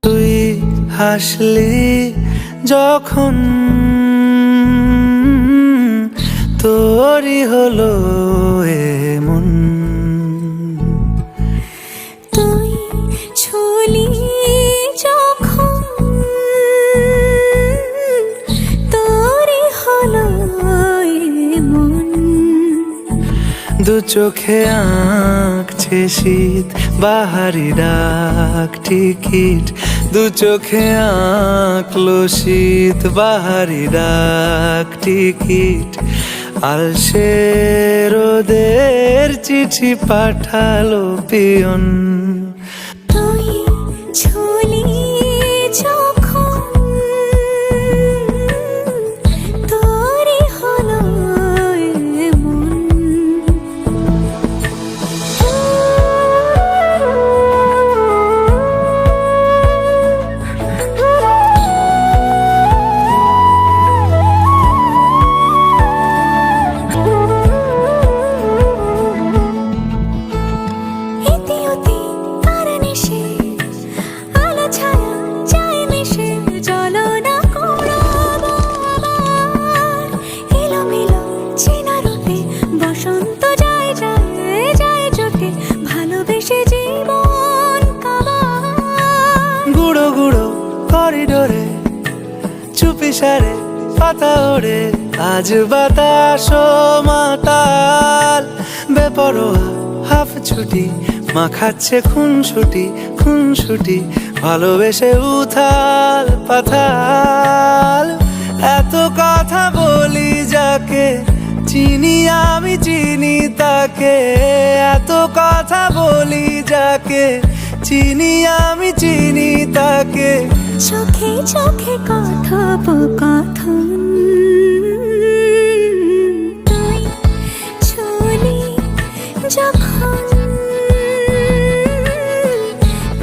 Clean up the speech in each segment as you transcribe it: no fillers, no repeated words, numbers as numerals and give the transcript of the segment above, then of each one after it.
তুই হাসলি যখন তোরই হলো এমন, তুই ছুলি যখন তোরই হলো এমন। দু চোখে আঁকছে শীত বাহারি ডাক টিকিট, দু চোখে আঁকলো শীত বাহারি ডাক টিকিট। আলসে রোদের চিঠি পাঠালো পিয়ন, তুই ছুলি যখন তোরই হলো এমন। বসন্ত যায় যায় যায় জোটে, ভালোবেসে জীবন কাবার। গুঁড়ো গুঁড়ো করিডোরে চুপি সারে পাতা ওড়ে, আজ বাতাস মাতাল বেপরোয়া হাফ ছুটি, মাখাচ্ছে খুনসুটি খুনসুটি, ভালোবেসে উথাল পাথাল। এত কথা বলি যাকে চিনি আমি চিনি তাকে, এত কথা বলি যাকে চিনি আমি চিনি তাকে। চোখে চোখে কথোপকথন, তুই ছুলি যখন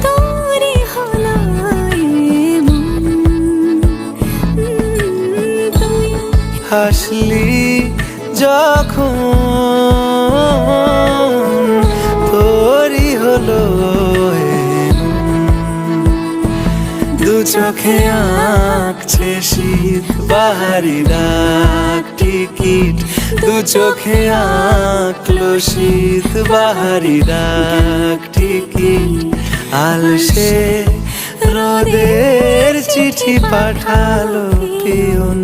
তোরই হলো এমন। তুই হাসলি যখন তোরই হলো এমন, দু চোখে আঁকছে শীত বাহারি ডাক টিকিট, দু চোখে আঁকলো শীত বাহারি ডাক টিকিট। আলসে রোদের চিঠি পাঠালো পিয়ন।